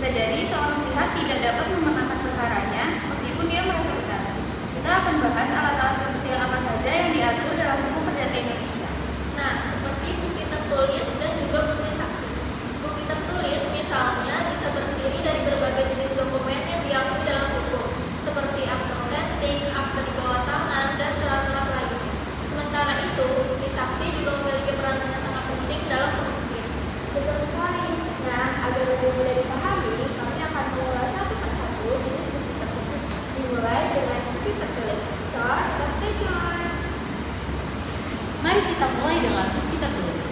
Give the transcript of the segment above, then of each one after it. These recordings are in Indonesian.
Bisa jadi seorang pihak tidak dapat memenangkan perkaranya meskipun dia merasa benar. Kita akan bahas alat-alat pembuktian apa saja yang diatur dalam Hukum Perdata Indonesia. Nah, seperti bukti tertulis dan juga bukti saksi. Bukti tertulis misalnya bisa terdiri dari berbagai jenis dokumen yang diakui dalam hukum, seperti akta otentik, akta di bawah tangan, dan surat-surat lainnya. Sementara itu, bukti saksi juga memiliki peran yang sangat penting dalam pembuktian. Betul sekali. Nah, agar lebih mudah dipahami, kami akan mengulas satu persatu jenis bukti tersebut. Dimulai dengan bukti tertulis. So, let's stay tuned. Mari kita mulai dengan bukti tertulis.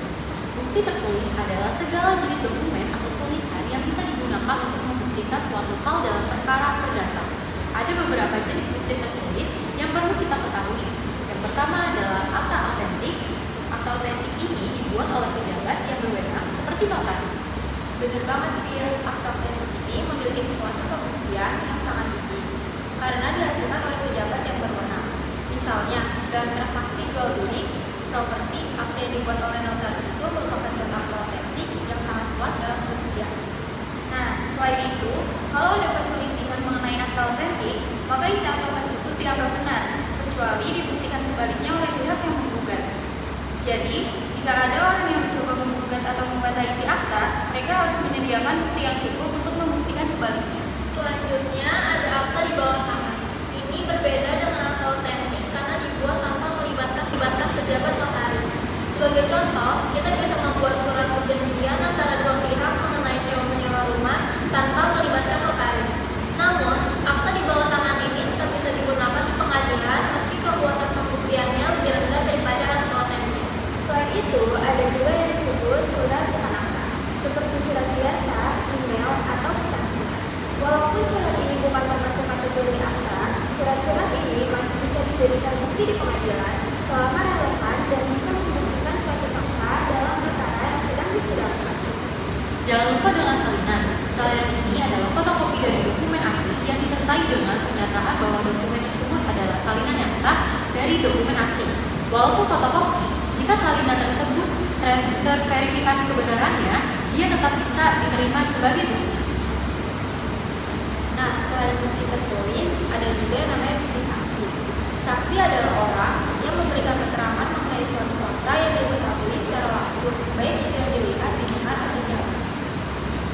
Bukti tertulis adalah segala jenis dokumen atau tulisan yang bisa digunakan untuk membuktikan suatu hal dalam perkara perdata. Ada beberapa jenis bukti tertulis yang perlu kita ketahui. Yang pertama adalah akta otentik. Akta otentik ini dibuat oleh pejabat yang berwenang seperti notaris. Benar banget, Fir. Akta otentik ini memiliki kekuatan pembuktian yang sangat tinggi karena dihasilkan oleh pejabat yang berwenang. Misalnya, dalam transaksi jual beli properti, akta yang dibuat oleh notaris itu merupakan contoh akta otentik yang sangat kuat dalam pembuktian. Nah, selain itu, kalau ada perselisihan mengenai akta otentik, maka isi akta tersebut dianggap benar, kecuali dibuktikan sebaliknya oleh pihak yang menggugat. Jadi, jika ada orang yang mencoba menggugat atau membantah isi akta, mereka harus menyediakan bukti yang cukup untuk membuktikan sebaliknya. Selanjutnya ada akta di bawah tangan. Ini berbeda dengan akta otentik karena dibuat tanpa melibatkan pejabat notaris. Sebagai contoh, kita bisa membuat surat perjanjian antara dua pihak mengenai sewa menyewa rumah tanpa melibatkan notaris. Namun, akta di bawah tangan ini tetap bisa digunakan di pengadilan meski kekuatan pembuktiannya lebih rendah daripada akta otentik. Selain itu, ada juga yang disebut surat bukan akta, seperti surat biasa, email, atau pesan singkat. Walaupun surat ini bukan termasuk kategori akta, surat-surat ini masih bisa dijadikan bukti di pengadilan selama relevan dan bisa membuktikan suatu fakta dalam perkara yang sedang disidangkan. Jangan lupa dengan salinan. Salinan ini adalah fotokopi dari dokumen asli yang disertai dengan pernyataan bahwa dokumen tersebut adalah salinan yang sah dari dokumen asli. Walaupun fotokopi, jika salinan tersebut terverifikasi kebenarannya, dia tetap bisa diterima sebagai bukti. Nah, selain bukti tertulis, ada juga yang namanya bukti saksi. Saksi adalah orang yang memberikan keterangan mengenai suatu fakta yang diketahui secara langsung, baik itu yang dilihat, didengar, atau dialami.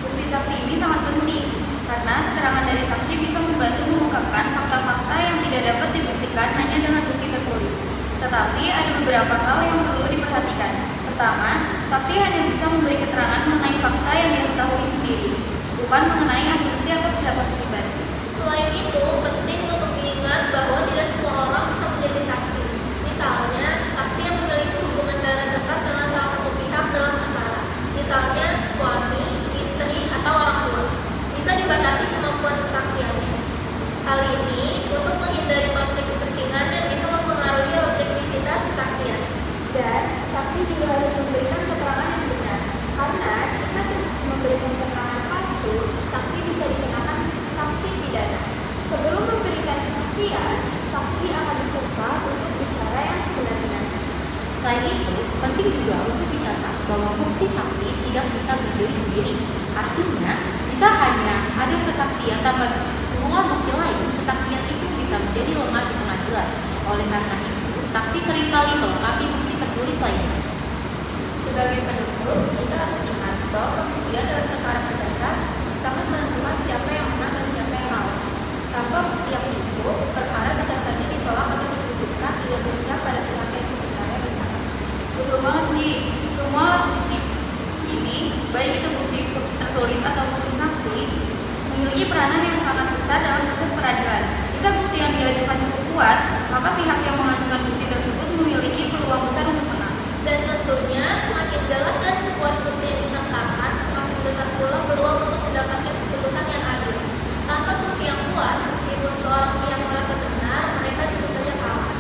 Bukti saksi ini sangat penting, karena keterangan dari saksi bisa membantu mengungkapkan fakta-fakta yang tidak dapat dibuktikan hanya dengan bukti tertulis. Tetapi ada beberapa hal yang perlu diperhatikan. Pertama, saksi hanya bisa memberi keterangan mengenai fakta yang dia ketahui sendiri, bukan mengenai asumsi atau pendapat pribadi. Selain itu, penting untuk diingat bahwa tidak semua orang bisa menjadi saksi. Misalnya, saksi yang memiliki hubungan darah dekat dengan salah satu pihak dalam perkara. Misalnya, suami, istri, atau orang tua. Bisa dibatasi kemampuan kesaksiannya. Hal ini untuk menghindari konflik kepentingan yang bisa mempengaruhi objektivitas kesaksian. Dan saksi juga harus memberikan keterangan yang benar, karena jika terbukti memberikan keterangan palsu, saksi bisa dikenakan sanksi pidana. Sebelum memberikan kesaksian, saksi akan disumpah untuk bicara yang sebenar-benarnya. Selain itu, penting juga untuk dicatat bahwa bukti saksi tidak bisa berdiri sendiri. Artinya, jika hanya ada kesaksian tanpa dukungan bukti lain, kesaksian itu bisa menjadi lemah di pengadilan. Oleh karena itu, saksi seringkali melengkapi bukti tertulis lainnya. Sebagai penutup, kita harus ingat bahwa pembuktian dalam perkara perdata sangat menentukan siapa yang menang dan siapa yang kalah. Tanpa bukti yang cukup, perkara bisa saja ditolak atau diputuskan tidak berpihak pada pihak yang sebenarnya benar. Betul banget nih, semua alat bukti ini, baik itu bukti tertulis atau bukti saksi, memiliki peranan yang sangat besar dalam proses peradilan. Jika bukti yang diajukan cukup kuat, maka pihak yang mengajukan bukti tersebut memiliki peluang besar untuk menang. Dan tentunya, semakin jelas dan kuat bukti yang disertakan, semakin besar pula peluang untuk mendapatkan keputusan yang adil. Tanpa bukti yang kuat, meskipun seorang pihak merasa benar, mereka bisa saja kalah.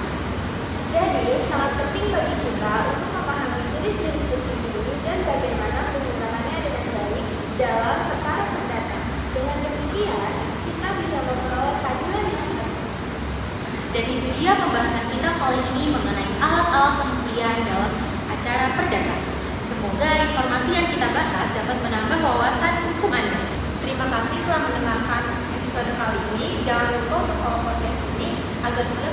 Jadi, sangat penting bagi kita untuk memahami jenis-jenis bukti ini dan bagaimana penggunaannya dengan baik dalam perkara perdata. Dengan demikian, kita bisa memperoleh keadilan yang seharusnya. Dan itu dia pembahasan kita kali ini mengenai alat-alat pembuktian dalam acara perdata. Semoga informasi yang kita bahas dapat menambah wawasan hukum Anda. Terima kasih jangan lupa untuk follow podcast ini agar tidak